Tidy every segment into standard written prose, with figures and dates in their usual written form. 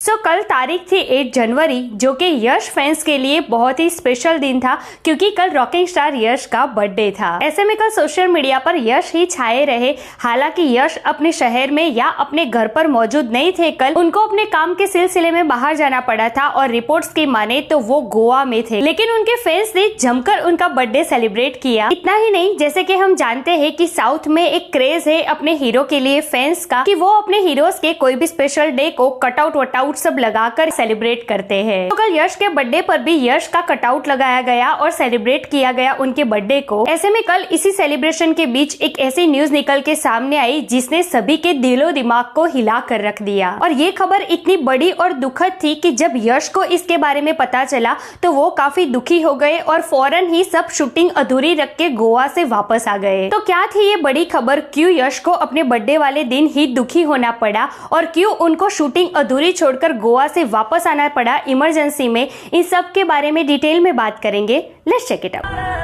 कल तारीख थी 8 जनवरी, जो कि यश फैंस के लिए बहुत ही स्पेशल दिन था क्योंकि कल रॉकिंग स्टार यश का बर्थडे था। ऐसे में कल सोशल मीडिया पर यश ही छाए रहे। हालांकि यश अपने शहर में या अपने घर पर मौजूद नहीं थे। कल उनको अपने काम के सिलसिले में बाहर जाना पड़ा था और रिपोर्ट्स की माने तो वो गोवा में थे, लेकिन उनके फैंस ने जमकर उनका बर्थडे सेलिब्रेट किया। इतना ही नहीं, जैसे कि हम जानते हैं कि साउथ में एक क्रेज है अपने हीरो के लिए फैंस का कि वो अपने हीरोज के कोई भी स्पेशल डे को कटआउट वटआउट सब लगाकर सेलिब्रेट करते हैं। तो कल यश के बर्थडे पर भी यश का कटआउट लगाया गया और सेलिब्रेट किया गया उनके बर्थडे को। ऐसे में कल इसी सेलिब्रेशन के बीच एक ऐसी न्यूज निकल के सामने आई जिसने सभी के दिलो दिमाग को हिला कर रख दिया। और ये खबर इतनी बड़ी और दुखद थी कि जब यश को इसके बारे में पता चला तो वो काफी दुखी हो गए और फौरन ही सब शूटिंग अधूरी रख के गोवा से वापस आ गए। तो क्या थी ये बड़ी खबर, क्यों यश को अपने बर्थडे वाले दिन ही दुखी होना पड़ा और क्यों उनको शूटिंग अधूरी छोड़कर गोवा से वापस आना पड़ा इमरजेंसी में, इन सब के बारे में डिटेल में बात करेंगे। Let's check it out.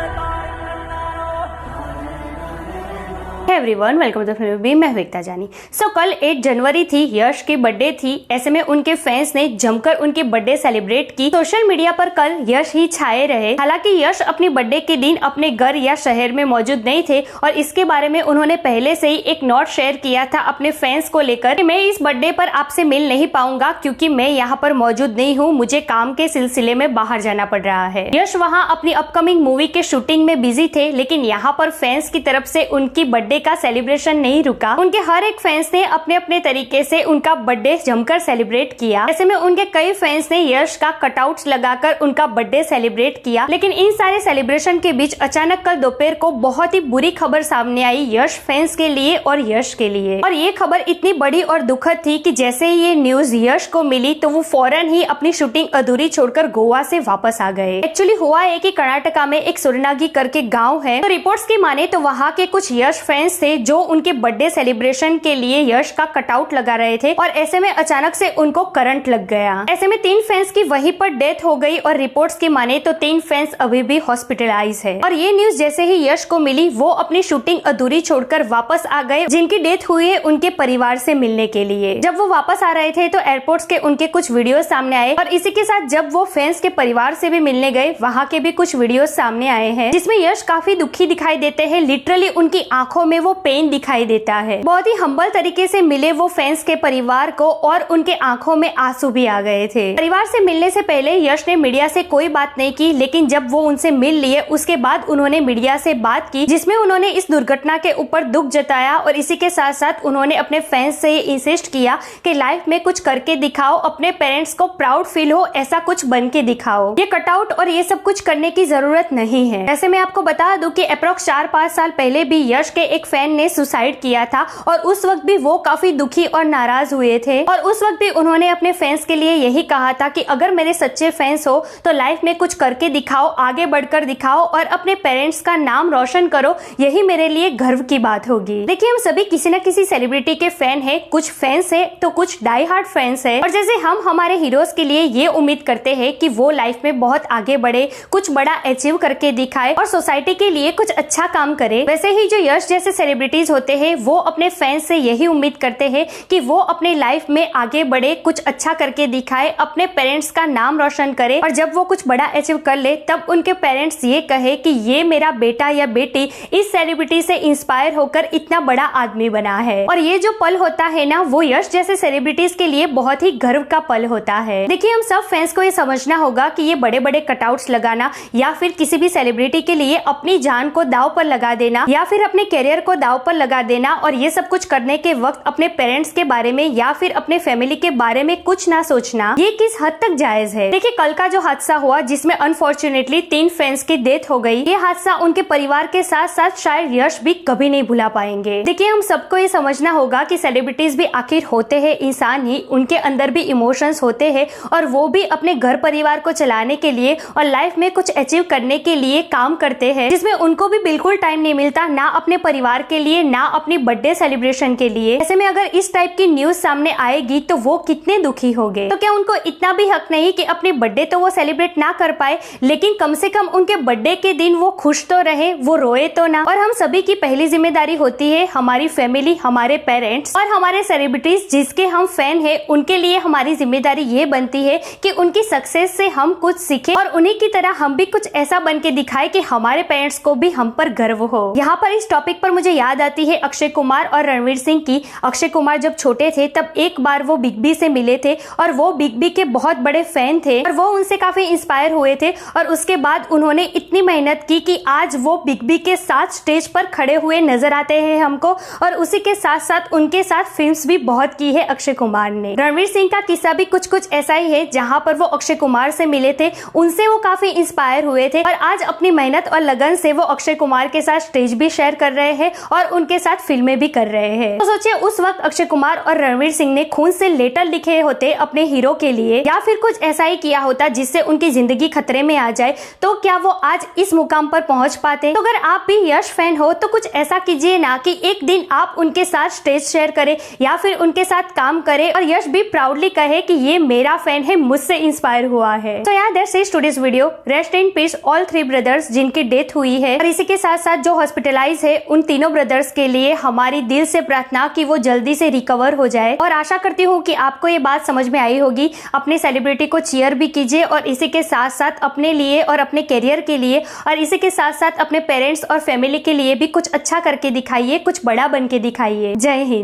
Everyone, welcome to the film B, मैं विक्ता जानी। कल 8 जनवरी थी, यश की बर्थडे थी। ऐसे में उनके फैंस ने जमकर उनके बर्थडे सेलिब्रेट की। सोशल मीडिया पर कल यश ही छाए रहे। हालांकि यश अपनी बर्थडे के दिन अपने घर या शहर में मौजूद नहीं थे और इसके बारे में उन्होंने पहले से ही एक नोट शेयर किया था अपने फैंस को लेकर, मैं इस बर्थडे पर आपसे मिल नहीं पाऊंगा क्योंकि मैं यहाँ पर मौजूद नहीं हूँ, मुझे काम के सिलसिले में बाहर जाना पड़ रहा है। यश वहाँ अपनी अपकमिंग मूवी के शूटिंग में बिजी थे, लेकिन यहाँ पर फैंस की तरफ से उनकी बर्थडे का सेलिब्रेशन नहीं रुका। उनके हर एक फैंस ने अपने अपने तरीके से उनका बर्थडे जमकर सेलिब्रेट किया। ऐसे में उनके कई फैंस ने यश का कटआउट्स लगाकर उनका बर्थडे सेलिब्रेट किया। लेकिन इन सारे सेलिब्रेशन के बीच अचानक कल दोपहर को बहुत ही बुरी खबर सामने आई यश फैंस के लिए और यश के लिए। और ये खबर इतनी बड़ी और दुखद थी कि जैसे ही ये न्यूज यश को मिली तो वो फौरन ही अपनी शूटिंग अधूरी छोड़कर गोवा से वापस आ गए। एक्चुअली हुआ है कि कर्नाटका में एक सुरनागी करके गाँव है, तो रिपोर्ट्स की माने तो वहाँ के कुछ यश फैंस थे जो उनके बर्थडे सेलिब्रेशन के लिए यश का कटआउट लगा रहे थे और ऐसे में अचानक से उनको करंट लग गया। ऐसे में 3 फैंस की वहीं पर डेथ हो गई और रिपोर्ट्स की माने तो 3 फैंस अभी भी हॉस्पिटलाइज है। और ये न्यूज जैसे ही यश को मिली वो अपनी शूटिंग अधूरी छोड़कर वापस आ गए। जिनकी डेथ हुई है उनके परिवार से मिलने के लिए जब वो वापस आ रहे थे तो एयरपोर्ट के उनके कुछ वीडियो सामने आए और इसी के साथ जब वो फैंस के परिवार से भी मिलने गए वहाँ के भी कुछ वीडियो सामने आए हैं जिसमें यश काफी दुखी दिखाई देते हैं। लिटरली उनकी आंखों में वो पेन दिखाई देता है। बहुत ही हम्बल तरीके से मिले वो फैंस के परिवार को और उनके आंखों में आंसू भी आ गए थे। परिवार से मिलने से पहले यश ने मीडिया से कोई बात नहीं की, लेकिन जब वो उनसे मिल लिए उसके बाद उन्होंने मीडिया से बात की जिसमें उन्होंने इस दुर्घटना के ऊपर दुख जताया और इसी के साथ साथ उन्होंने अपने फैंस से इंसिस्ट किया कि लाइफ में कुछ करके दिखाओ, अपने पेरेंट्स को प्राउड फील हो, ऐसा कुछ बन के दिखाओ। ये कटआउट और ये सब कुछ करने की जरूरत नहीं है। ऐसे मैं आपको बता दूं कि अप्रोक्स 4-5 साल पहले भी यश के एक फैन ने सुसाइड किया था और उस वक्त भी वो काफी दुखी और नाराज हुए थे और उस वक्त भी उन्होंने अपने फैंस के लिए यही कहा था कि अगर मेरे सच्चे फैंस हो तो लाइफ में कुछ करके दिखाओ, आगे बढ़कर दिखाओ और अपने पेरेंट्स का नाम रोशन करो, यही मेरे लिए गर्व की बात होगी। देखिए, हम सभी किसी न किसी सेलिब्रिटी के फैन है, कुछ फैंस है तो कुछ डाई हार्ड फैंस है और जैसे हम हमारे हीरोज के लिए ये उम्मीद करते हैं कि वो लाइफ में बहुत आगे बढ़े, कुछ बड़ा अचीव करके दिखाए और सोसाइटी के लिए कुछ अच्छा काम करे, वैसे ही जो यश जैसे सेलिब्रिटीज होते हैं वो अपने फैंस से यही उम्मीद करते हैं कि वो अपने लाइफ में आगे बढ़े, कुछ अच्छा करके दिखाए, अपने पेरेंट्स का नाम रोशन करे और जब वो कुछ बड़ा अचीव कर ले तब उनके पेरेंट्स ये कहे कि ये मेरा बेटा या बेटी इस सेलिब्रिटी से इंस्पायर होकर इतना बड़ा आदमी बना है। और ये जो पल होता है ना, वो यश जैसे सेलिब्रिटीज के लिए बहुत ही गर्व का पल होता है। देखिए, हम सब फैंस को ये समझना होगा कि ये बड़े बड़े कटआउट्स लगाना या फिर किसी भी सेलिब्रिटी के लिए अपनी जान को दांव पर लगा देना या फिर अपने करियर को दांव पर लगा देना और ये सब कुछ करने के वक्त अपने पेरेंट्स के बारे में या फिर अपने फैमिली के बारे में कुछ ना सोचना, ये किस हद तक जायज है। देखिए, कल का जो हादसा हुआ जिसमें अनफॉर्चुनेटली 3 फैंस की डेथ हो गई, ये हादसा उनके परिवार के साथ साथ शायद यश भी कभी नहीं भुला पाएंगे। देखिए, हम सबको ये समझना होगा कि सेलिब्रिटीज भी आखिर होते हैं इंसान ही, उनके अंदर भी इमोशंस होते हैं और वो भी अपने घर परिवार को चलाने के लिए और लाइफ में कुछ अचीव करने के लिए काम करते हैं जिसमें उनको भी बिल्कुल टाइम नहीं मिलता ना अपने परिवार परिवार के लिए, ना अपनी बर्थडे सेलिब्रेशन के लिए। ऐसे में अगर इस टाइप की न्यूज सामने आएगी तो वो कितने दुखी होंगे। तो क्या उनको इतना भी हक नहीं कि अपनी बर्थडे तो वो सेलिब्रेट ना कर पाए, लेकिन कम से कम उनके बर्थडे के दिन वो खुश तो रहे, वो रोए तो ना। और हम सभी की पहली जिम्मेदारी होती है हमारी फैमिली, हमारे पेरेंट्स और हमारे सेलिब्रिटीज जिसके हम फैन है, उनके लिए हमारी जिम्मेदारी ये बनती है कि उनकी सक्सेस से हम कुछ सीखें और उन्हीं की तरह हम भी कुछ ऐसा बन के दिखाए कि हमारे पेरेंट्स को भी हम पर गर्व हो। यहाँ पर इस टॉपिक पर मुझे याद आती है अक्षय कुमार और रणवीर सिंह की। अक्षय कुमार जब छोटे थे तब एक बार वो बिग बी से मिले थे और वो बिग बी के बहुत बड़े फैन थे और वो उनसे काफी इंस्पायर हुए थे और उसके बाद उन्होंने इतनी मेहनत की कि आज वो बिग बी के साथ स्टेज पर खड़े हुए नजर आते हैं हमको। और उसी के साथ साथ उनके साथ फिल्म्स भी बहुत की है अक्षय कुमार ने। रणवीर सिंह का किस्सा भी कुछ ऐसा ही है, जहाँ पर वो अक्षय कुमार से मिले थे, उनसे वो काफी इंस्पायर हुए थे और आज अपनी मेहनत और लगन से वो अक्षय कुमार के साथ स्टेज भी शेयर कर रहे हैं और उनके साथ फिल्में भी कर रहे हैं। तो सोचिए उस वक्त अक्षय कुमार और रणवीर सिंह ने खून से लेटर लिखे होते अपने हीरो के लिए, या फिर कुछ ऐसा ही किया होता जिससे उनकी जिंदगी खतरे में आ जाए, तो क्या वो आज इस मुकाम पर पहुंच पाते। तो अगर आप भी यश फैन हो तो कुछ ऐसा कीजिए ना कि एक दिन आप उनके साथ स्टेज शेयर करें या फिर उनके साथ काम करें और यश भी प्राउडली कहे कि ये मेरा फैन है, मुझसे इंस्पायर हुआ है। तो यार that's it today's video. Rest in peace all 3 brothers जिनकी डेथ हुई है, और इसी के साथ साथ जो हॉस्पिटलाइज है उन तीनों ब्रदर्स के लिए हमारी दिल से प्रार्थना कि वो जल्दी से रिकवर हो जाए। और आशा करती हूँ कि आपको ये बात समझ में आई होगी। अपने सेलिब्रिटी को चीयर भी कीजिए और इसी के साथ साथ अपने लिए और अपने करियर के लिए और इसी के साथ साथ अपने पेरेंट्स और फैमिली के लिए भी कुछ अच्छा करके दिखाइए, कुछ बड़ा बन के दिखाइए। जय हिंद।